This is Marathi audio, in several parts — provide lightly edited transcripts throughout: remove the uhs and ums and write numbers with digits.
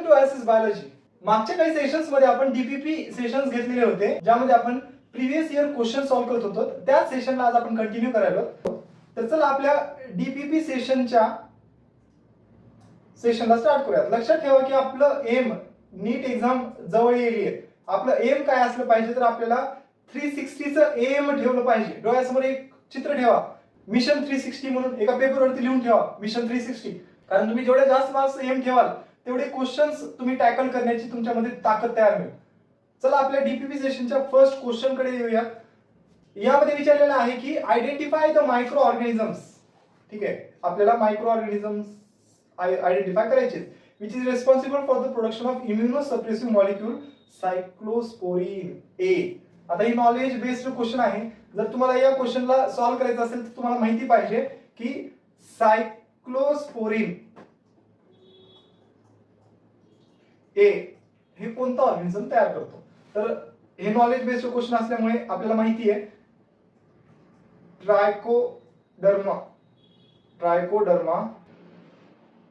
Welcome to S biology. मागच्या काही सेशन्स मध्ये आपण डीपीपी सेशन्स घेतलेले होते, ज्यामध्ये आपण प्रिव्हियस इयर क्वेश्चन सॉल्व्ह करत होतो. त्याच सेशनला आज आपण कंटिन्यू करायला. तर चला आपल्या डीपीपी सेशनला स्टार्ट करूयात. लक्षात ठेवा की आपलं एम नीट एक्झाम जवळ येईल आहे. आपलं एम काय असलं पाहिजे, तर आपल्याला 360चं एम ठेवलं पाहिजे. डोळ्यासमोर एक चित्र ठेवा, मिशन 360 म्हणून एका पेपरवरती लिहून ठेवा मिशन 360. कारण तुम्ही जेवढे जास्त मार्क्स एम ठेवाल तेवढे क्वेश्चन्स तुम्ही टॅकल करण्याची तुमच्यामध्ये ताकद तयार होईल. चला आपल्या डीपीपी सेशनच्या फर्स्ट क्वेश्चन कडे येऊया. यामध्ये विचारलेलं आहे की आयडेंटिफाय द मायक्रो ऑर्गॅनिझम्स. ठीक आहे, आपल्याला मायक्रो ऑर्गॅनिझम्स आयडेंटिफाय करायचे, which is responsible for the production of immunosuppressive molecule cyclosporin A. आता ही नॉलेज बेस्ड क्वेश्चन आहे. जर तुम्हाला या क्वेश्चनला सॉल्व्ह करायचं असेल तर तुम्हाला माहिती पाहिजे की सायक्लोस्पोरिन ए हे कोणता ऑर्गॅनिझम तयार करतो. तर हे नॉलेज बेस्ड क्वेश्चन असल्यामुळे आपल्याला माहिती आहे ट्रायकोडर्मा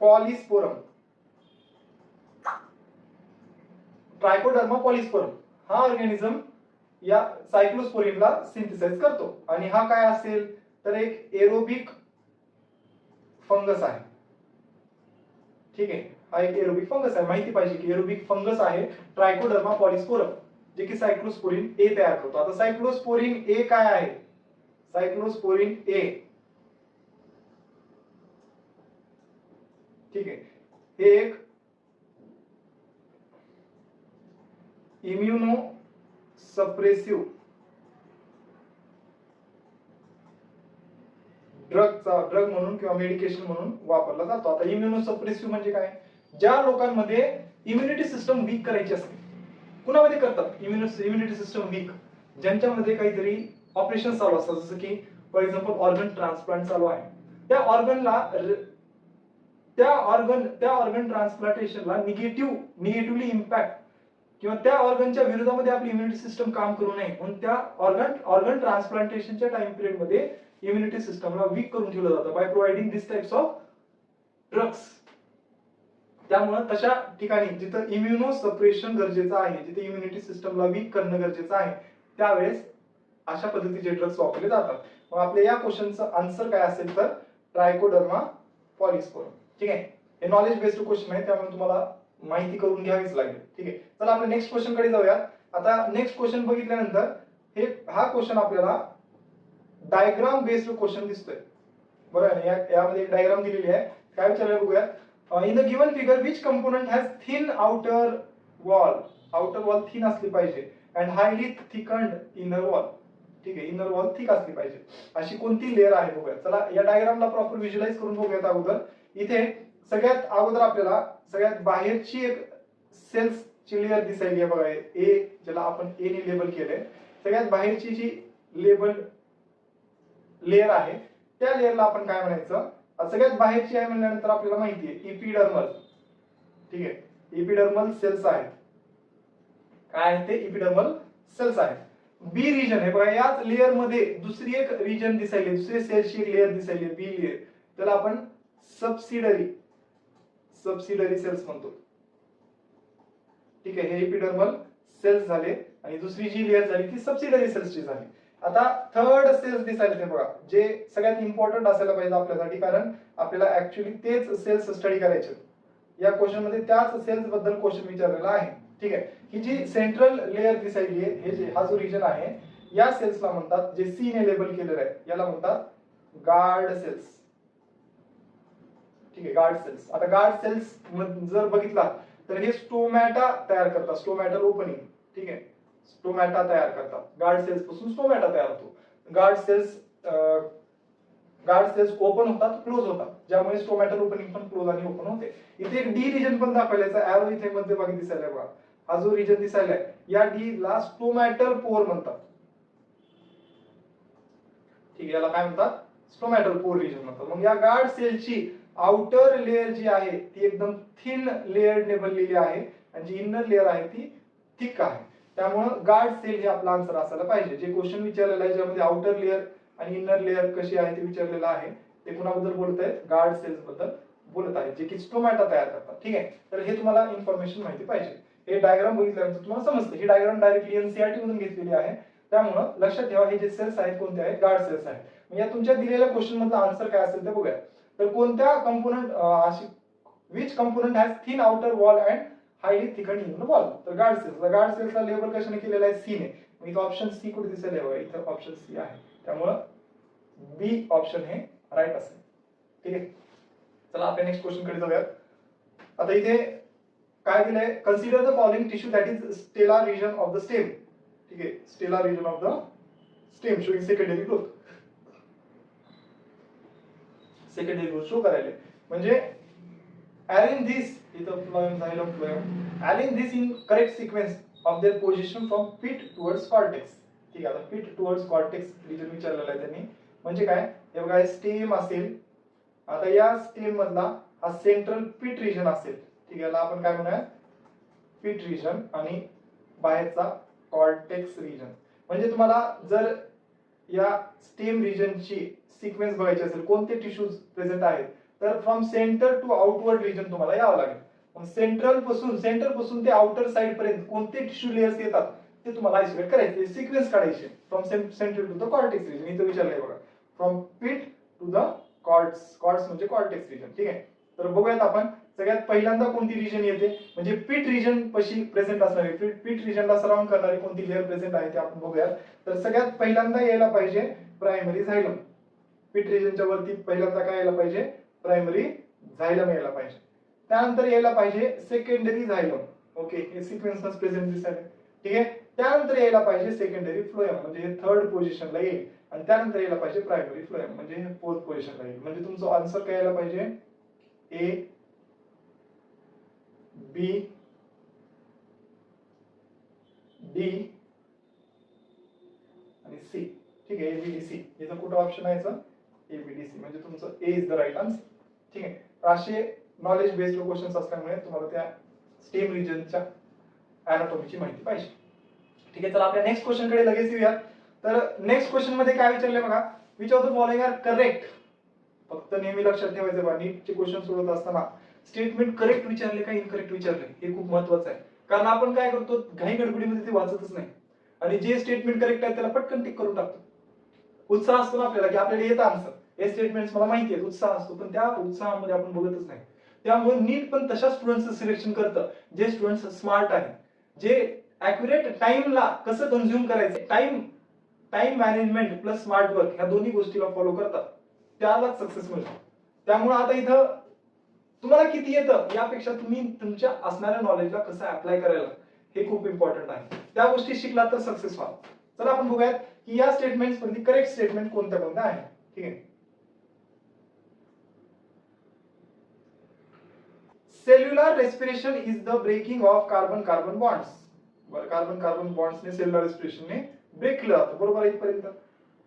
पॉलिस्पोरम. ट्रायकोडर्मा पॉलिस्पोरम हा ऑर्गॅनिझम या सायक्लोस्पोरिनला सिंथेसाइज करतो. आणि हा काय असेल तर एक एरोबिक फंगस आहे. ठीक आहे, हा एक एरोबिक फंगस आहे. माहिती पाहिजे की एरोबिक फंगस आहे ट्रायकोडर्मा पॉलिस्पोरम, जे की सायक्लोस्पोरिन ए तयार करतो. आता सायक्लोस्पोरिन ए काय आहे? सायक्लोस्पोरिन ए, ठीक आहे, हे एक इम्युनो सप्रेसिव्ह ड्रग म्हणून किंवा मेडिकेशन म्हणून वापरला जातो. आता इम्युनो सप्रेसिव्ह म्हणजे काय? ज्या लोकांमध्ये इम्युनिटी सिस्टम वीक करायची असते. कुणामध्ये करतात इम्युनिटी सिस्टम वीक? ज्यांच्यामध्ये काहीतरी ऑपरेशन चालू असतात, जसं की फॉर एक्झाम्पल ऑर्गन ट्रान्सप्लांट चालू आहे. त्या ऑर्गन ट्रान्सप्लांटेशनला निगेटिव्हली इम्पॅक्ट किंवा त्या ऑर्गनच्या विरोधामध्ये आपली इम्युनिटी सिस्टम काम करू नये म्हणून त्या ऑर्गन ट्रान्सप्लांटेशनच्या टाइम पिरियड मध्ये इम्युनिटी सिस्टमला वीक करून ठेवलं जातं by providing this types of drugs. त्यामुळे तशा ठिकाणी जिथं इम्युनो सप्रेशन गरजेचं आहे, जिथे इम्युनिटी सिस्टमला वीक करणं गरजेचं आहे, त्यावेळेस अशा पद्धतीचे ड्रग्स वापरले जातात. मग आपल्या या क्वेश्चनचं आन्सर काय असेल तर ट्रायकोडर्मा पॉलिस्पोरम. ठीक आहे, हे नॉलेज बेस्ड क्वेश्चन आहे, त्यामुळे तुम्हाला माहिती करून घ्यावीच लागेल. ठीक आहे, चला आपल्या नेक्स्ट क्वेश्चन कडे जाऊया. आता नेक्स्ट क्वेश्चन बघितल्यानंतर हा क्वेश्चन आपल्याला डायग्राम बेस्ड क्वेश्चन दिसतोय. बरोबर आहे, यामध्ये एक डायग्राम दिलेली आहे. काय विचारलं बघूया. In the given figure which component has thin outer wall thin असली पाहिजे and highly thickened inner wall. ठीक आहे, इनर वॉल थिक असली पाहिजे, अशी कोणती लेअर आहे बघूया. चला या डायग्रामला प्रॉपर व्हिज्युअलाइज करून बघूयात. अगोदर इथे सगळ्यात अगोदर आपल्याला सगळ्यात बाहेरची एक सेल्सची लेअर दिसायली आहे बघा, ए, ज्याला आपण ए ने लेबल केलंय. सगळ्यात बाहेरची जी लेबल लेअर आहे त्या लेअरला आपण काय म्हणायचं? सगळ्यात बाहेरची आहे म्हणल्यानंतर आपल्याला माहिती आहे इपिडर्मल. ठीक आहे, इपिडर्मल सेल्स आहेत. काय आहे ते? इपिडर्मल सेल्स आहेत. बी रिजन आहे बघा, याच लेअर मध्ये दुसरी एक रिजन दिसायली, दुसरी सेल्सची एक लेअर दिसायली, बी लेअर. त्याला आपण सबसिडरी सेल्स म्हणतो. ठीक आहे, हे इपिडर्मल सेल्स झाले आणि दुसरी जी लेअर झाली ती सबसिडरी सेल्सची झाली. आता थर्ड सेल्स दिसायला ते बघा, जे सगळ्यात इम्पॉर्टंट असायला पाहिजे आपल्यासाठी, कारण आपल्याला ऍक्च्युअली तेच सेल्स स्टडी करायचे. या क्वेश्चन मध्ये त्याच सेल्स बद्दल क्वेश्चन विचारलेला आहे. ठीक आहे, ही जी सेंट्रल लेअर दिसायली आहे, हे जे हा जो रिजन आहे, या सेल्सला म्हणतात, जे सी ने लेबल केलेलं आहे याला म्हणतात गार्ड सेल्स. ठीक आहे, गार्ड सेल्स. आता गार्ड सेल्स जर बघितला तर हे स्टोमॅटा तयार करतात, स्टोमॅटल ओपनिंग. ठीक आहे, स्टोमॅटा तयार करतात. गार्ड सेल्स पासून स्टोमॅटा तयार होतो. गार्ड सेल्स ओपन होतात, क्लोज होतात, ज्यामुळे स्टोमॅटल ओपनिंग पण क्लोज आणि ओपन होते. इथे एक डी रिजन पण दाखवल्याचा एरो इथे मध्यभागी दिसायला बघा. हा जो रिजन दिसायलाय या डी ला स्टोमॅटल पोर म्हणतात. ठीक आहे, याला काय म्हणतात? स्टोमॅटल पोर रिजन म्हणतात. मग या गार्ड सेलची आउटर लेअर जी आहे ती एकदम थिन लेअर ने बनलेली आहे आणि जी इनर लेअर आहे ती थिक आहे. त्यामुळे गार्ड सेल हे आपला आन्सर असायला पाहिजे. जे क्वेश्चन विचारलेलं आहे ज्यामध्ये आउटर लेअर आणि इनर लेअर कशी आहे ते विचारलेलं आहे, ते कुणाबद्दल बोलत आहे? गार्ड सेल्स बद्दल बोलत आहे, जे की स्टोमॅटा तयार करतात. ठीक आहे, तर हे तुम्हाला इन्फॉर्मेशन माहिती पाहिजे. हे डायग्राम बघितल्यानंतर तुम्हाला समजतं. ही डायग्राम डायरेक्टली एनसीईआरटी मधून घेतलेली आहे. त्यामुळे लक्षात ठेवा हे जे सेल्स आहेत कोणते आहेत, गार्ड सेल्स आहेत. या तुमच्या दिलेल्या क्वेश्चन मधला आन्सर काय असेल ते बघूया. तर कोणत्या कंपोनंट अशी which component has thin outer wall and highly thicken inner wall. तर गार्ड सेल्सला लेबल कशाने केलेला आहे, सी ने. इथं ऑप्शन सी कुठे दिसेल, इथं ऑप्शन सी आहे. त्यामुळे बी ऑप्शन हे राईट असेल. ठीक आहे, चला आपल्या नेक्स्ट क्वेश्चन कडे जाऊयात. आता इथे काय दिलंय, consider the following tissue that is stele region of the stem. ठीक आहे, stele region of the stem showing secondary growth. Secondary growth show करायला म्हणजे arrange this इथं phloem xylem phloem arrange this in correct sequence of their position from pit towards cortex. ठीक आहे, आता pit towards cortex रिजन विचारलेला आहे त्यांनी. म्हणजे काय, हे बघा स्टेम असेल. आता या स्टेम मधला हा सेंट्रल पिट रिजन असेल. ठीक आहे, याला आपण काय म्हणूया, पिट रिजन. आणि बाहेरचा कॉर्टेक्स रिजन. म्हणजे तुम्हाला जर या स्टेम रिजनची सिक्वेन्स बघायची असेल, कोणते टिश्यूज प्रेझेंट आहेत, तर from centre to outward region तुम्हाला यावं लागेल. मग सेंटर पासून ते आउटर साइड पर्यंत कोणते टिश्यू लेयर्स येतात ते तुम्हाला आयसोलेट करायचे, सिक्वेन्स काढायचे. From centre to the cortex region इथं विचारलंय बघा, from pith to the cortex म्हणजे कॉर्टेक्स रिजन. ठीक आहे, तर बघूयात आपण. सगळ्यात पहिल्यांदा कोणती रिजन येते, म्हणजे पिट रिजन पशी प्रेझेंट असणारी, पिट रिजनला सराउंड करणारी कोणती लेअर प्रेझेंट आहे ते आपण बघूयात. तर सगळ्यात पहिल्यांदा यायला पाहिजे प्रायमरी झायलम. पिट रिजनच्या वरती पहिल्यांदा काय यायला पाहिजे, प्रायमरी झायलम यायला पाहिजे. त्यानंतर यायला पाहिजे सेकंडरी झायलम. ओके, हे सिक्वेन्सच प्रेझेंट दिसत आहे. ठीक आहे, त्यानंतर यायला पाहिजे सेकंडरी फ्लोएम, म्हणजे हे थर्ड पोझिशनला येईल. आणि त्यानंतर यायला पाहिजे प्रायमरी फ्लोएम, म्हणजे हे फोर्थ पोझिशनला येईल. म्हणजे तुमचं आन्सर काय यायला पाहिजे, ए बी डी आणि सी. ठीक आहे, एबीडीसी याचं कुठं ऑप्शन आहे, एबीडीसी. म्हणजे तुमचं ए इज द राईट आन्सर. ठीक आहे, असे नॉलेज बेस्ड क्वेश्चन्स असल्यामुळे तुम्हाला त्या स्टेम रिजनच्या अॅनाटॉमीची माहिती पाहिजे. ठीक आहे, तर आपल्या नेक्स्ट क्वेश्चन कडे लगेच येऊया. तर नेक्स्ट क्वेश्चन मध्ये काय विचारले बघा, which of the following are correct. फक्त नेहमी लक्षात ठेवायचं बघा, नीटचे क्वेश्चन सोडवत असताना स्टेटमेंट करेक्ट विचारले का इनकरेक्ट विचारले हे खूप महत्वाचं आहे. कारण आपण काय करतो, घाई गडबडीमध्ये ते वाचतच नाही आणि जे स्टेटमेंट करेक्ट आहे त्याला पटकन टिक करून टाकतो. उत्साह असतो ना आपल्याला की आपल्याला येतं आन्सर, हे स्टेटमेंट्स मला माहिती आहे, उत्साह असतो. पण त्या उत्साहामध्ये आपण बघतच नाही. त्यामुळे नीट पण तशा स्टुडंट्सचं सिलेक्शन करतं जे स्टुडंट्स स्मार्ट आहेत, जे ऍक्युरेट टाइमला कसं कन्झ्युम करायचं, time management plus smart work ह्या दोन्ही गोष्टीला फॉलो करतात, त्यालाच सक्सेस मिळतो. त्यामुळे आता इथं तुम्हाला किती येतं यापेक्षा तुम्ही तुमच्या असणाऱ्या नॉलेजला कसं अप्लाय करायला हे खूप इम्पॉर्टंट आहे. त्या गोष्टी शिकला तर सक्सेस व्हाल. चला आपण बघूयात की या स्टेटमेंट्स मध्ये करेक्ट स्टेटमेंट कोणत्या कोणत्या आहेत. ठीक आहे, cellular respiration is the breaking of carbon carbon bonds. बरं, कार्बन कार्बन बॉन्ड्स ने सेल्युलर रेस्पिरेशनने ब्रेक केलं जातं. बरोबर आहे इथपर्यंत.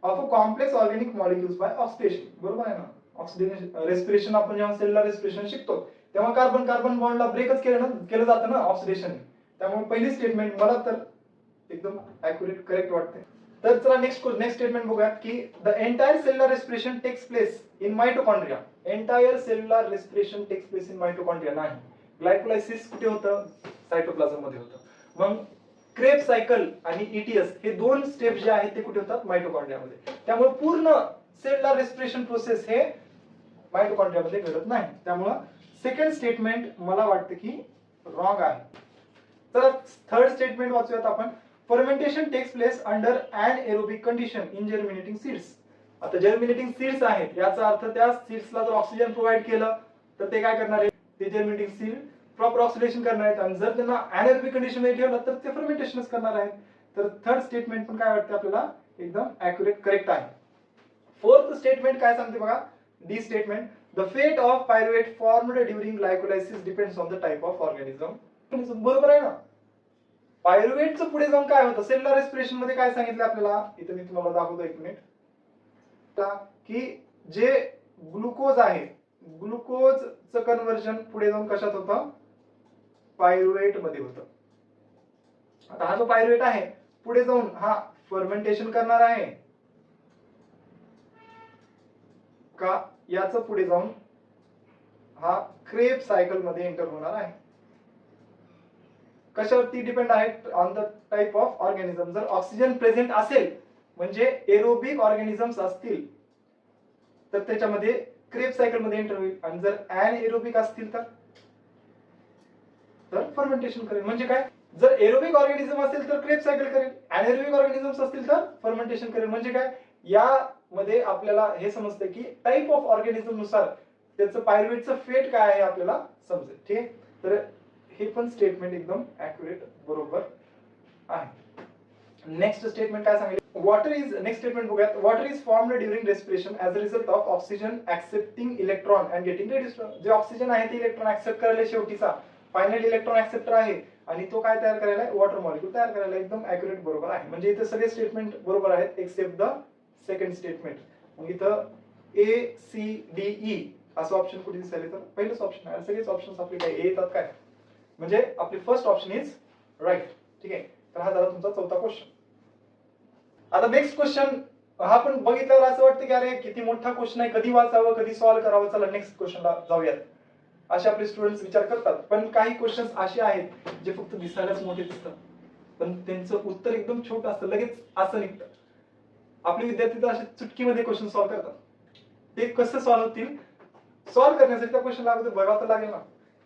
Of a complex organic molecules by oxidation. बरोबर आहे ना. ऑक्सिडेशन रेस्पिरेशन आपण जेव्हा सेल्युलर रेस्पिरेशन शिकतो तेव्हा कार्बन कार्बन बॉन्डला ब्रेकच केलं जातं ना ऑक्सिडेशन. त्यामुळे पहिली स्टेटमेंट मला तर एकदम ॲक्युरेट करेक्ट वाटते. तर चला नेक्स्ट स्टेटमेंट बघूयात की the entire cellular respiration takes place in mitochondria. Entire cellular respiration takes place in mitochondria नाही. ग्लायकोलायसिस कुठे होतं, सायटोप्लाझम मध्ये होतं. मग क्रेब्स सायकल आणि ईटीएस हे दोन स्टेप जे आहेत ते कुठे होतात, माइटोकॉन्ड्रियामध्ये. त्यामुळे पूर्ण सेल्युलर रेस्पिरेशन प्रोसेस हे माइटोकॉन्ड्रियामध्ये घडत नाही. त्यामुळे सेकंड स्टेटमेंट मला वाटतं की रॉंग आहे. तर थर्ड स्टेटमेंट वाचूयात आपण. Fermentation takes place under aerobic condition in germinating seeds. आता जर्मिनेटिंग सीड्स आहेत याचा अर्थ त्या सीड्सला जर ऑक्सिजन प्रोव्हाइड केलं तर ते काय करणार आहे, ते जर्मिनेटिंग सीड प्रॉपर ऑक्सिडेशन करणार आहेत. आणि जर त्यांना एरोबिक कंडिशन मध्ये ठेवलं तर ते फर्मेंटेशनच करणार आहेत. तर थर्ड स्टेटमेंट पण काय वाटतं आपल्याला एकदम ॲक्युरेट करेक्ट आहे. फोर्थ स्टेटमेंट काय सांगते बघा, डी स्टेटमेंट. द फेट of pyruvate formed during glycolysis depends on the type of organism. बरोबर आहे ना. पायरुवेटचं पुढे जाऊन काय होतं, सेल्युलर रेस्पिरेशन मध्ये काय सांगितलं आपल्याला, इथं मी तुम्हाला दाखवतो एक मिनिट, की जे ग्लुकोज आहे, ग्लुकोजचं कन्व्हर्जन पुढे जाऊन कशात होतं, पायरुवेट मध्ये होतं. आता हा जो पायरुवेट आहे पुढे जाऊन हा फर्मेंटेशन करणार आहे का, याचं पुढे जाऊन हा क्रेब सायकल मध्ये एंटर होणार आहे. कशावरती डिपेंड आहे? On the type of organism. जर ऑक्सिजन प्रेझेंट असेल म्हणजे एरोबिक ऑर्गॅनिझम्स असतील तर त्याच्यामध्ये क्रेब सायकल मध्ये एंटर होईल, आणि जर एरोबिक असतील तर फर्मेंटेशन करेल. म्हणजे काय? जर एरोबिक ऑर्गॅनिझम असेल तर क्रेब सायकल करेल, एरोबिक ऑर्गॅनिझम्स असतील तर फर्मेंटेशन करेल. म्हणजे काय? यामध्ये आपल्याला हे समजतं की टाइप ऑफ ऑर्गॅनिझम नुसार त्याचं पायरुवेटचं फेट काय आहे आपल्याला समजेल. ठीक आहे, तर हे पण स्टेटमेंट एकदम ऍक्युरेट बरोबर आहे. नेक्स्ट स्टेटमेंट काय सांगितलं? वॉटर इज, नेक्स्ट स्टेटमेंट बघूयात. Water is formed during respiration as a result of oxygen accepting electron and getting reduced. जे ऑक्सिजन आहे ते इलेक्ट्रॉन ऍक्सेप्ट करायला, शेवटीचा फायनल इलेक्ट्रॉन ऍक्सेप्टर आहे, आणि तो काय तयार करायला? वॉटर मॉलिक्यूल तयार करायला. एकदम ऍक्युरेट बरोबर आहे. म्हणजे इथे सगळे स्टेटमेंट बरोबर आहेत एक्सेप्ट द सेकंड स्टेटमेंट. मग इथं ACDE असं ऑप्शन कुठे दिसेल? तर पहिलंच ऑप्शन आहे. सगळेच ऑप्शन्स आपले काय येतात काय, म्हणजे आपली फर्स्ट ऑप्शन इज राईट. ठीक आहे, तर हा झाला तुमचा चौथा क्वेश्चन. आता नेक्स्ट क्वेश्चन हा पण बघितल्यावर असं वाटतं की अरे किती मोठा क्वेश्चन आहे, कधी वाचावं, कधी सॉल्व्ह करावं. चला नेक्स्ट क्वेश्चनला जाऊयात, असे आपले स्टुडंट्स विचार करतात. पण काही क्वेश्चन्स असे आहेत जे फक्त दिसायलाच मोठे दिसतात, पण त्यांचं उत्तर एकदम छोटं असतं, लगेच असं निघतं. आपले विद्यार्थी तर असे चुटकीमध्ये क्वेश्चन सॉल्व्ह करतात. ते कसं सॉल्व्ह होतील? सॉल्व्ह करण्यासाठी त्या क्वेश्चनला अगोदर बघावं तर लागेल ना.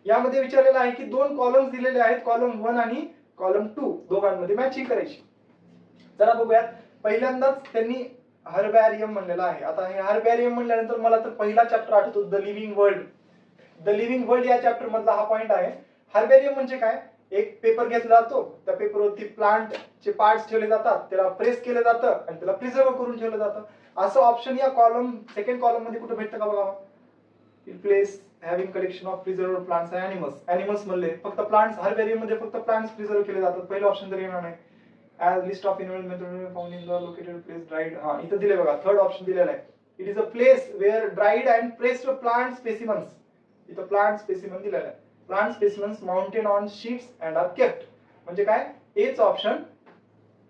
यामध्ये विचारलेलं आहे की दोन कॉलम्स दिलेले आहेत, कॉलम 1 आणि कॉलम 2, दोघांमध्ये मॅचिंग करायची. जरा बघूयात. पहिल्यांदाच त्यांनी हर्बॅरियम म्हणलेला आहे. आता हे हर्बॅरियम म्हणल्यानंतर मला तर पहिला चॅप्टर आठवतो, the living world. The living world या चॅप्टर मधला हा पॉइंट आहे. हर्बॅरियम म्हणजे काय? एक पेपर घेतला जातो, त्या पेपरवरती प्लांटचे पार्ट्स ठेवले जातात, त्याला प्रेस केलं जातं आणि त्याला प्रिझर्व करून ठेवलं जातं. असं ऑप्शन या कॉलम, सेकंड कॉलम मध्ये कुठे भेटतं का बघा. Place having collection of preserved plants and animals म्हणले, फक्त प्लांट्स. हर्बॅरियम मध्ये फक्त प्लांट्स प्रिझर्व केले जातात. पहिलं ऑप्शन तर येणार नाही. As list of environmental material found in the located place dried. हा इथं दिले बघा, थर्ड ऑप्शन दिलेला आहे. It is a place where dried and pressed plant specimens. इथं प्लांट स्पेसिमन दिलेला आहे. Plant specimens mounted on sheets and are kept. म्हणजे काय? H option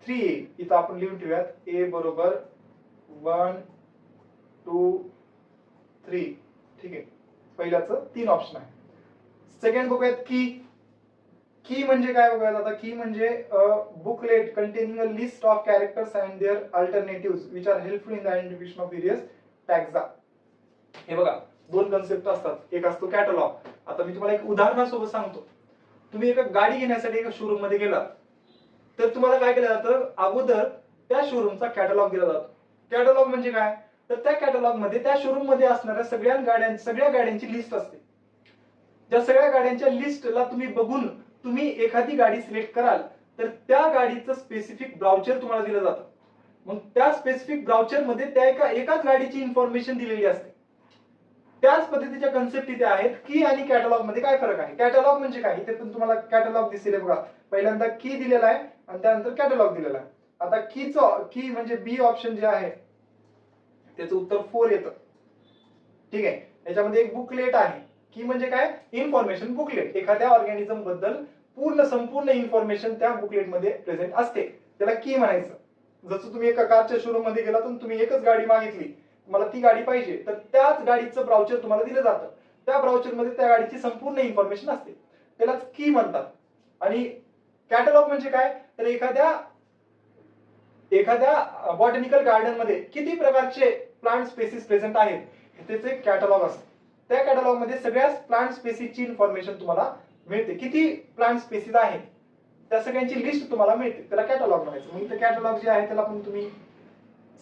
3A. इथं आपण लिहून ठेवूयात. A बरोबर 1 2 3. ठीक आहे, पहिल्याचं 3 ऑप्शन आहे. सेकंड बघूयात की. की म्हणजे काय बघूयात आता. की म्हणजे booklet containing a list of characters and their alternatives which are helpful in the identification of various taxa. हे बघा, दोन कन्सेप्ट असतात. एक असतो कॅटलॉग. आता मी तुम्हाला एक उदाहरणासोबत सांगतो. तुम्ही एका गाडी घेण्यासाठी एका शोरूम मध्ये गेला तर तुम्हाला काय केलं जातं? अगोदर त्या शोरूमचा कॅटलॉग दिला जातो. कॅटलॉग म्हणजे काय? तर त्या कॅटलॉग मध्ये त्या शोरूम मध्ये असणाऱ्या सगळ्या गाड्यांची लिस्ट असते. ज्या सगळ्या गाड्यांच्या लिस्टला तुम्ही बघून तुम्ही एखादी गाडी सिलेक्ट कराल तर त्या गाडीचं स्पेसिफिक ब्राउचर तुम्हाला दिलं जातं. मग त्या स्पेसिफिक ब्राउचर मध्ये त्या एकाच गाडीची इन्फॉर्मेशन दिलेली असते. त्याच पद्धतीच्या कन्सेप्ट इथे आहेत. की आणि कॅटलॉग मध्ये काय फरक आहे? कॅटलॉग म्हणजे काय? इथे पण तुम्हाला कॅटलॉग दिसेल बघा. पहिल्यांदा की दिलेला आहे आणि त्यानंतर कॅटलॉग दिलेला आहे. आता की म्हणजे बी ऑप्शन जे आहे त्याचं उत्तर 4 येतं. ठीक आहे, याच्यामध्ये एक बुकलेट आहे. की म्हणजे काय? Information booklet. एखाद्या ऑर्गॅनिझम बद्दल संपूर्ण इन्फॉर्मेशन त्या बुकलेट मध्ये प्रेझेंट असते, त्याला की म्हणायचं. जसं तुम्ही एका कारच्या शोरूम मध्ये गेला तर तुम्ही एकच गाडी मागितली, मला ती गाडी पाहिजे, तर त्याच गाडीचं ब्राउचर तुम्हाला दिलं जातं. त्या ब्राउचर मध्ये त्या गाडीची संपूर्ण इन्फॉर्मेशन असते, त्यालाच की म्हणतात. आणि कॅटलॉग म्हणजे काय? तर एखाद्या बॉटॅनिकल गार्डन मध्ये किती प्रकारचे प्लांट स्पेसिस प्रेझेंट आहेत त्याचे कॅटलॉग असते. त्या कॅटलॉग मध्ये सगळ्या प्लांट स्पेसिसची इन्फॉर्मेशन तुम्हाला मिळते. किती प्लांट स्पेसिस आहेत त्या सगळ्यांची लिस्ट तुम्हाला मिळते, त्याला कॅटलॉग म्हणायचं. मग इथे कॅटलॉग जे आहे त्याला पण तुम्ही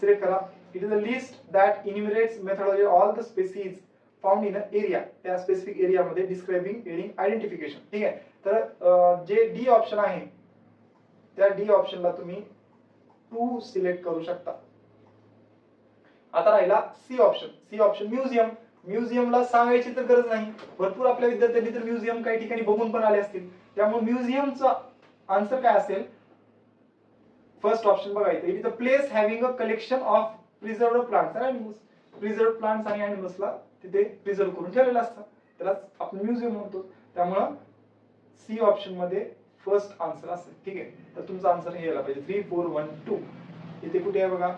सिलेक्ट करा. It is a list that enumerates methodology all the species found in a area. त्या स्पेसिफिक एरियामध्ये डिस्क्राइबिंग एडिंग आयडेंटिफिकेशन. ठीक आहे, तर जे डी ऑप्शन आहे त्या डी ऑप्शनला तुम्ही 2 सिलेक्ट करू शकता. आता राहिला C option. C option museum. म्युझियमला सांगायची तर गरज नाही, भरपूर आपल्या विद्यार्थ्यांनी तर म्युझियम काही ठिकाणी बघून पण आले असतील. त्यामुळे म्युझियमचा आन्सर काय असेल? फर्स्ट ऑप्शन बघा इथे. It is a place having a collection of preserved plants and animals. Preserved plants आणि ॲनिमल्सला तिथे प्रिझर्व करून ठेवलेलं असतं, त्यालाच आपण म्युझियम म्हणतो. त्यामुळं सी ऑप्शन मध्ये फर्स्ट आन्सर असेल. ठीक आहे, तर तुमचा आन्सर हे यायला पाहिजे 3 4 1 2. इथे कुठे आहे बघा,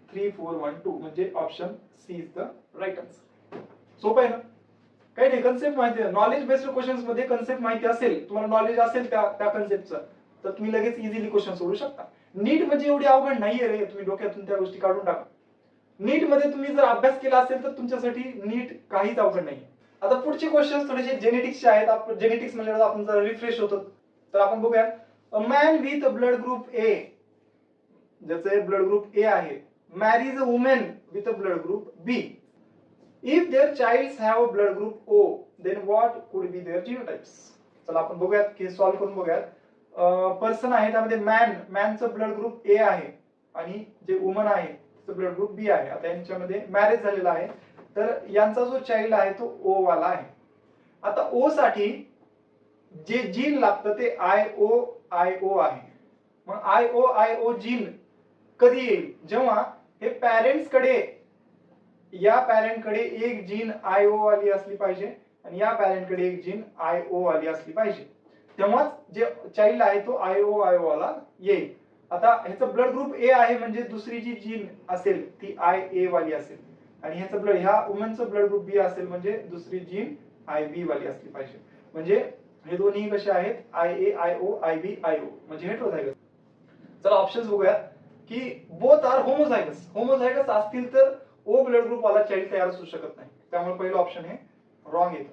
3 4 1 2 म्हणजे option C is the right answer. सोपं आहे ना? काही नाही, कन्सेप्ट माहिती आहे. नॉलेज बेस्ड क्वेश्चन्स मध्ये कन्सेप्ट माहिती असेल, तुम्हाला नॉलेज असेल त्या कन्सेप्टचं, तर तुम्ही लगेच इझिली क्वेश्चन सोडू शकता. नीट म्हणजे एवढी अवघड नाहीये रे, तुम्ही डोक्यातून त्या गोष्टी काढून टाका. नीट मध्ये तुम्ही जर अभ्यास केला असेल तर तुमच्यासाठी नीट काहीच अवघड नाही. आता पुढचे क्वेश्चन थोडेसे जेनेटिक्सचे आहेत. आपण जेनेटिक्स म्हणल्यावर आपण जरा रिफ्रेश होतो. तर आपण बघूया. A man with blood group A, ज्याचे ब्लड ग्रुप ए आहे, marries a women with a blood group B. If their childs have a blood group O, then what could be there genotypes. चला आपण बघूयात की सॉल्व्ह करून बघूयात. पर्सन आहे, त्यामध्ये मॅनचं ब्लड ग्रुप ए आहे आणि जे वुमन आहे ब्लड ग्रुप बी आहे. आता यांच्यामध्ये मॅरेज झालेला आहे, तर यांचा जो चाइल्ड आहे तो ओ वाला आहे. आता ओ साठी जे जीन लागतं ते आय ओ आहे. मग आय ओ जीन कधी येईल? जेव्हा हे पॅरेंट्स कडे, या पॅरेंट कडे एक जीन आय ओ वाली असली पाहिजे आणि या पॅरेंट कडे एक जीन आय ओ वाली असली पाहिजे, तेव्हाच जे चाइल्ड आहे तो आय ओ वाला येईल. आता ह्याचं ब्लड ग्रुप ए आहे म्हणजे दुसरी जी जीन असेल ती आय ए वाली असेल, आणि ह्याचं ब्लड, ह्या वुमनचं ब्लड ग्रुप बी असेल म्हणजे दुसरी जीन आय बी वाली असली पाहिजे. म्हणजे हे दोन्ही कसे आहेत? I A I O, I B I O, म्हणजे हेटेरोझायगस. चला ऑप्शन्स बघूयात की बोथ आर होमोझायगस. होमोझायगस असतील तर ओ ब्लड ग्रुप वाला चाइल्ड तयार होऊ शकत नाही, त्यामुळे पहिलं ऑप्शन हे रॉंग येतं.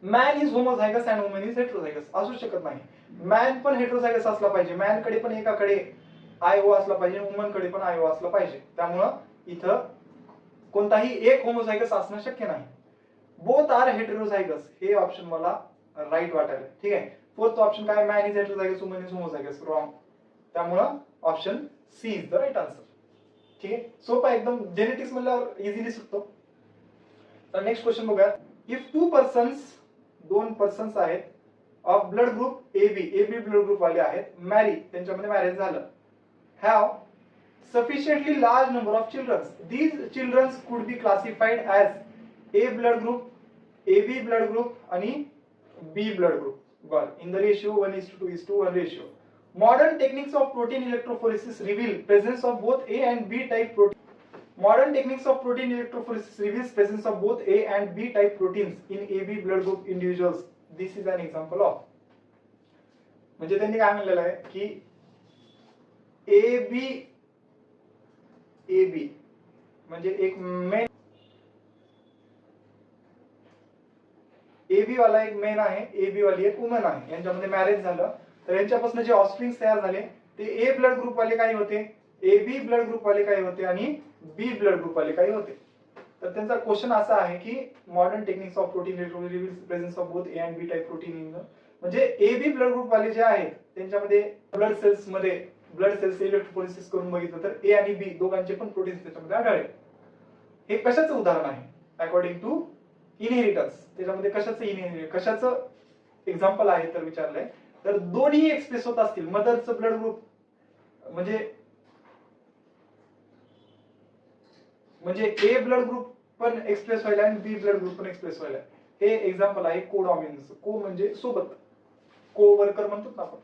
Man is homozygous and woman is heterozygous, असू शकत नाही. मॅन पण हेटेरोझायगस असला पाहिजे, मॅन कडे पण एकाकडे आय ओ असला पाहिजे, वुमन कडे पण आय ओ असला पाहिजे, त्यामुळं इथं कोणताही एक होमोझायगस असणं शक्य नाही. बोथ आर हेटेरोझायगस हे ऑप्शन मला राईट वाटायला. ठीक आहे. फोर्थ ऑप्शन काय? Man is heterozygous, woman is homozygous, wrong. त्यामुळं option C is the right answer. ठीक आहे, सोपा एकदम. जेनेटिक्स म्हणल्यावर इझिली सुटतो. तर नेक्स्ट क्वेश्चन बघूया. इफ दोन पर्सन्स आहेत of blood group AB blood group वाले आहेत, मॅरी, त्यांच्यामध्ये मॅरेज झालं, have sufficiently large number of children, these children could be classified as A blood group, AB blood group आणि B blood group. बर, in the ratio 1:2:1 ratio. Modern techniques of protein electrophoresis reveal presence of both A and B type protein. Modern techniques of protein electrophoresis reveals presence of both A and B type proteins in AB blood group individuals. This is an example of. म्हणजे त्यांनी काय म्हणलेलं आहे की AB म्हणजे एक मेन, एबी वाला एक मेन आहे, एबी वाली एक वुमन आहे, यांच्यामध्ये मॅरेज झालं, तर यांच्यापासून जे ऑफस्प्रिंग तयार झाले ते ए ब्लड ग्रुप वाले काही होते, एबी ब्लड ग्रुप वाले काही होते आणि बी ब्लड ग्रुप वाले काही होते. तर त्यांचा क्वेश्चन असा आहे की modern techniques of protein reveals presence of both A and B type protein in, म्हणजे एबी ब्लड ग्रुप वाले जे आहेत त्यांच्यामध्ये ब्लड सेल्स इलेक्ट्रोफोरेसिस करून बघितलं तर ए आणि बी दोघांचे पण प्रोटीन्स त्याच्यामध्ये आढळले. हे कशाचं उदाहरण आहे? According to inheritance. त्याच्यामध्ये कशाचं एक्झाम्पल आहे तर विचारलंय, तर दोन्ही एक्सप्रेस होत असतील. मदरचं ब्लड ग्रुप म्हणजे ए ब्लड ग्रुप पण एक्सप्रेस व्हायला आणि बी ब्लड ग्रुप पण एक्सप्रेस व्हायला, हे एक्झाम्पल आहे कोडॉमिनन्स. को म्हणजे सोबत, को वर्कर म्हणतो ना आपण,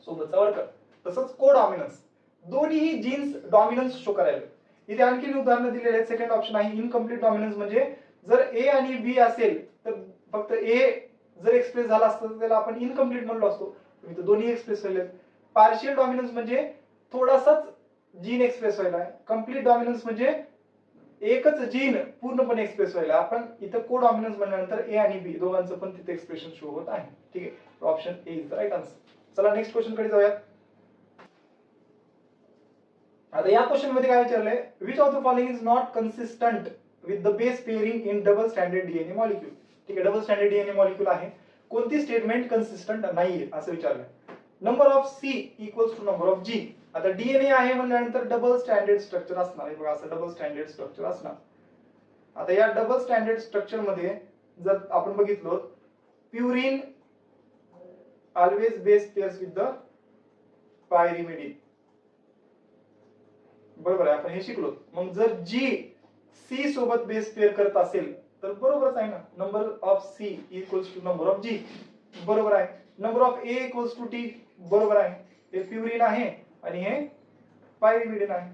सोबतचा वर्कर, तसंच कोडॉमिनन्स. दोन्ही जीन्स डॉमिनन्स शो करायला. इथे आणखी उदाहरणं दिलेले आहेत. सेकंड ऑप्शन आहे इनकम्प्लीट डॉमिनन्स, म्हणजे जर ए आणि बी असेल तर फक्त ए जर एक्सप्रेस झाला असतं तर त्याला आपण इनकम्प्लीट म्हणलो असतो, इथे दोन्ही एक्सप्रेस व्हायला. पार्शियल डॉमिनन्स म्हणजे थोडासाच जीन एक्सप्रेस व्हायला. कंप्लीट डॉमिनन्स म्हणजे एकच जीन पूर्णपणे एक्सप्रेस व्हायला. आपण इथं कोडॉमिनन्स म्हणल्यानंतर ए आणि बी दोघांचं पण तिथे एक्सप्रेशन शो होत आहे. ठीक आहे, option A is the right answer. चला नेक्स्ट क्वेश्चन कडे जाऊयात. आता या क्वेश्चन मध्ये काय विचारलंय? Which of the following is not consistent with the base pairing in double standard DNA molecule. ठीक आहे, डबल स्टँडर्ड डीएनए मॉलिक्यूल आहे, कोणती स्टेटमेंट कन्सिस्टंट नाहीये असं विचारलंय. Number of C equals to number of G. आता डीएनए आहे म्हणल्यानंतर डबल स्टँडर्ड स्ट्रक्चर असणार आहे बघा, असं डबल स्टँडर्ड स्ट्रक्चर असणार. आता या डबल स्टँडर्ड स्ट्रक्चर मध्ये जर आपण बघितलो, purine always base pairs with the pyrimidine, बरोबर आहे, आपण हे शिकलो. मग जर जी सी सोबत बेस पेअर करत असेल तर बरोबरच आहे ना, number of C equals to number of G, बरोबर आहे. Number of A equals to T, बरोबर आहे. हे प्युरिन आहे आणि हे पायरिमिडिन आहे.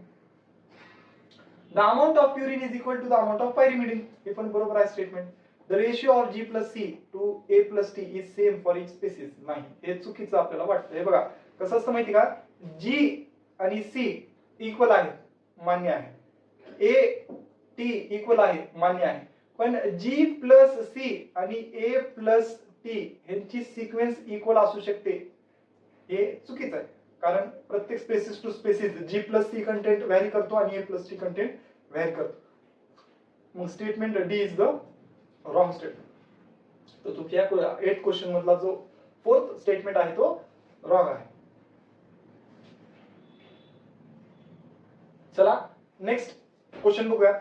The amount of purine is equal to the amount of pyrimidine, हे पण बरोबर आहे statement. The ratio of G plus C to A plus T is same for each species, नाही हे चुकीचं आपल्याला वाटतं. हे बघा कसं असतं माहिती का, G आणि C इक्वल आहे मान्य आहे, A T इक्वल आहे मान्य आहे, पण G प्लस C आणि A प्लस T ह्यांची सिक्वेन्स इक्वल असू शकते, हे चुकीचं आहे. कारण प्रत्येक species to species G plus C content vary करतो आणि A plus T content vary करतो. मग statement D is the wrong statement. तर तुमच्या 8 क्वेश्चन मधला जो 4th स्टेटमेंट आहे तो रॉंग आहे. चला नेक्स्ट क्वेश्चन बघूया.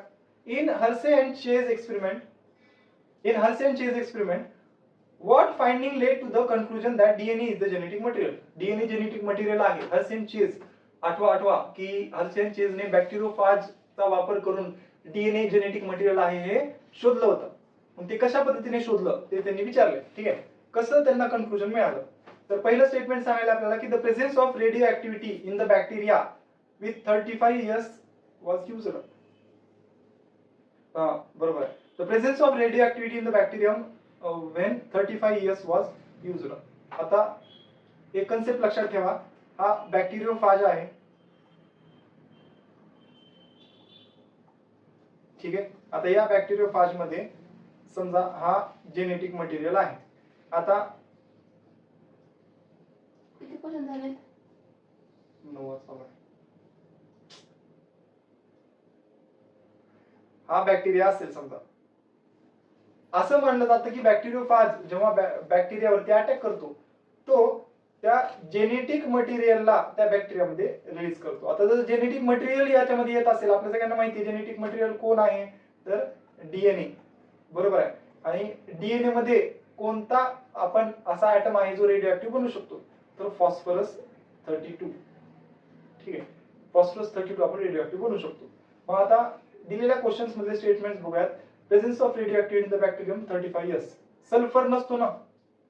In Hershey and chase experiment, what finding led to the conclusion that DNA is the genetic material? DNA genetic material आहे. हर्से अँड चेज आठवा की हर्से अँड चेज ने बॅक्टेरियोफाज चा वापर करून डीएनए जेनेटिक मटेरियल आहे हे शोधलं होतं. मग ते कशा पद्धतीने शोधलं ते त्यांनी विचारले. ठीक आहे, कसं त्यांना कन्क्लुजन मिळालं. तर पहिलं स्टेटमेंट सांगायला आपल्याला की the presence of radioactivity in the bacteria with 35 years was used. बरोबर आहे. The presence of radioactivity in the bacterium when 35 years was used. आता एक कन्सेप्ट लक्षात ठेवा, हा बॅक्टेरियोफाज आहे. ठीक आहे, आता या बॅक्टेरियोफाज मध्ये समजा हा जेनेटिक मटेरियल आहे. आता किती क्वेश्चन झाले? 9 हा बॅक्टेरिया असेल समजा. असं म्हणलं जातं की बॅक्टेरियोफाज जेव्हा बॅक्टेरियावरती अटॅक करतो तो त्या जेनेटिक मटेरियलला त्या बॅक्टेरियामध्ये रिलीज करतो. आता जर जेनेटिक मटेरियल याच्यामध्ये येत असेल, आपल्या सगळ्यांना माहिती आहे जेनेटिक मटेरियल कोण आहे, तर डीएनए. बरोबर आहे. आणि डीएनए मध्ये कोणता आपण असा ऍटम आहे जो रेडिओ ऍक्टिव्ह बनू शकतो, तर फॉस्फरस 32. ठीक आहे, फॉस्फरस 32 आपण रेडिओ ऍक्टिव्ह बनू शकतो. मग आता दिलेल्या क्वेश्चन्स मध्ये स्टेटमेंट्स बघूयात. Presence of radio in the bacterium 35 years. Sulphur नसतो ना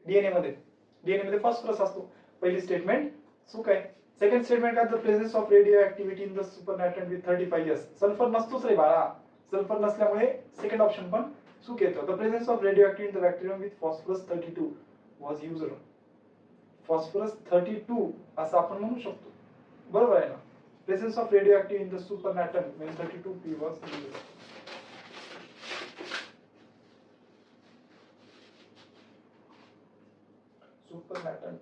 डीएनए मध्ये, डीएनए मध्ये फॉस्फरस असतो. पहिली स्टेटमेंट चूक आहे. सेकंड स्टेटमेंट काय, the presence of radioactivity in the supernatant with 35 years. Sulphur नसतोच रे बाळा, सल्फर नसल्यामुळे सेकंड ऑप्शन पण चूक येतो. The presence of radio in the bacterium with phosphorus 32 was used. Phosphorus 32 असं आपण म्हणू शकतो. बरोबर आहे ना. Presence of radio in the supernatant when 32P was used. Supernatant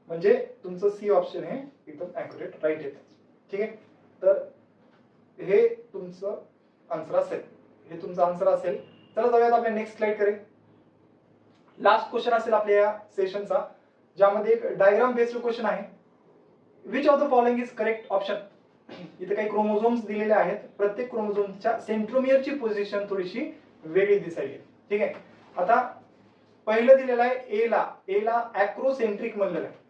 म्हणजे तुमचं सी ऑप्शन हे एकदम ऍक्युरेट राईट येतं. ठीक आहे, तर हे तुमचं आन्सर असेल, हे तुमचं आन्सर असेल. चला जाऊयात आपल्या नेक्स्ट स्लाइड कडे. लास्ट क्वेश्चन असेल आपल्या या सेशनचा, ज्यामध्ये एक डायग्राम बेस्ड क्वेश्चन आहे. Which of the following is correct option. इथे काही क्रोमोझोम्स दिलेले आहेत. प्रत्येक क्रोमोझोमच्या सेंट्रोमियरची पोझिशन थोडीशी वेगळी दिसायली. ठीक आहे, आता पहिलं दिलेलं आहे ए ला ऍक्रोसेंट्रिक म्हणलेलं आहे.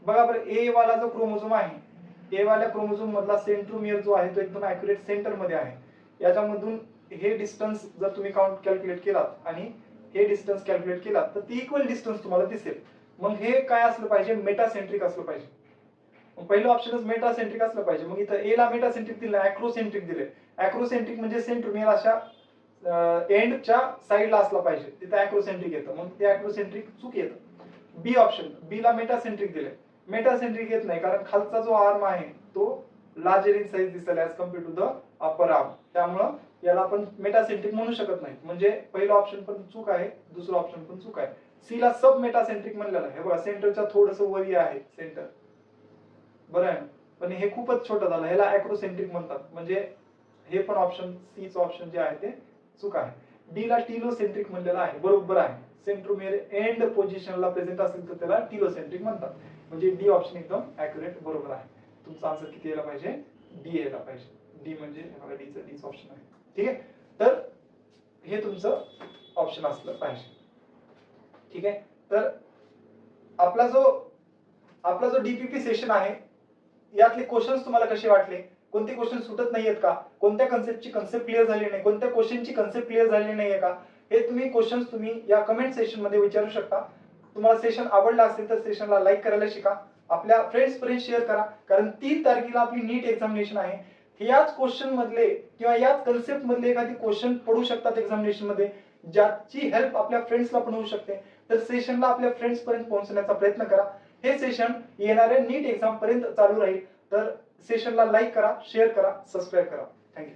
बघा बरं, ए वाला जो क्रोमोझोम आहे, ए वाल्या क्रोमोझोम मधला सेंट्रोमियर जो आहे तो एकदम ऍक्युरेट सेंटर मध्ये आहे. याच्यामधून हे डिस्टन्स जर तुम्ही काउंट कॅल्क्युलेट केलात आणि हे डिस्टन्स कॅल्क्युलेट केलात तर ती इक्वल डिस्टन्स तुम्हाला दिसेल. मग हे काय असलं पाहिजे, मेटासेंट्रिक असलं पाहिजे. पहिलं ऑप्शनच मेटासेंट्रिक असलं पाहिजे. मग इथं ए ला मेटासेंट्रिक दिलं, ऍक्रोसेंट्रिक दिले. ऍक्रोसेंट्रिक म्हणजे सेंट्रोमियर अशा एंडच्या साईडला असला पाहिजे, तिथं ऍक्रोसेंट्रिक येतं. मग ते ऍक्रोसेंट्रिक चूक येतं. बी ऑप्शन, बी ला मेटासेंट्रिक दिले. मेटासेंट्रिक येत नाही कारण खालचा जो आर्म आहे तो लार्जर इन साईज दिसेल as compare to the upper arm. त्यामुळं याला आपण मेटासेंट्रिक म्हणू शकत नाही. म्हणजे पहिलं ऑप्शन पण चूक आहे, दुसरं ऑप्शन पण चूक आहे. सी ला सब मेटासेंट्रिक म्हणलेलं आहे. बघा सेंटरच्या थोडंसं वरी आहे सेंटर, बरं आहे, पण हे खूपच छोटं झालं, ह्याला ऍक्रोसेंट्रिक म्हणतात. म्हणजे हे पण ऑप्शन सी चं ऑप्शन जे आहे ते चूक आहे. डी ला टिलोसेंट्रिक म्हणलेलं आहे, बरोबर आहे. सेंट्रोमियर एंड पोझिशनला प्रेझेंट असेल तर त्याला टिलोसेंट्रिक म्हणतात. म्हणजे डी ऑप्शन एकदम ऍक्युरेट बरोबर आहे. तुमचा आन्सर किती यायला पाहिजे, डी यायला पाहिजे. डी म्हणजे बघा डीचं ऑप्शन आहे. ठीक आहे, तर हे तुमचं ऑप्शन असलं पाहिजे. ठीक आहे, तर आपला जो डीपीपी सेशन आहे यातले क्वेश्चन्स तुम्हाला कसे वाटले, कोणते क्वेश्चन सुटत नाहीयेत का, कोणत्या कन्सेप्टची कन्सेप्ट क्लिअर झाली नाही, कोणत्या क्वेश्चनची कन्सेप्ट क्लिअर झाली नाहीये का, हे तुम्ही क्वेश्चन्स तुम्ही या कमेंट सेशन मध्ये विचारू शकता. तुम्हाला सेशन आवडला असेल तर सेशनला लाईक करायला शिका, आपल्या फ्रेंड्स पर्यंत शेअर करा, कारण 3 तारखेला आपली नीट एक्झामिनेशन आहे. याच क्वेश्चन मधले किंवा याच कन्सेप्ट मधले एखादी क्वेश्चन पडू शकतात एक्झामिनेशन मध्ये, ज्याची हेल्प आपल्या फ्रेंड्सला पण होऊ शकते. तर सेशनला आपल्या फ्रेंड्स पर्यंत पोहोचण्याचा प्रयत्न करा. हे सेशन येणाऱ्या नीट एक्झाम पर्यंत चालू राहील. तर सेशनला लाईक करा, शेअर करा, सबस्क्राईब करा. थँक्यू.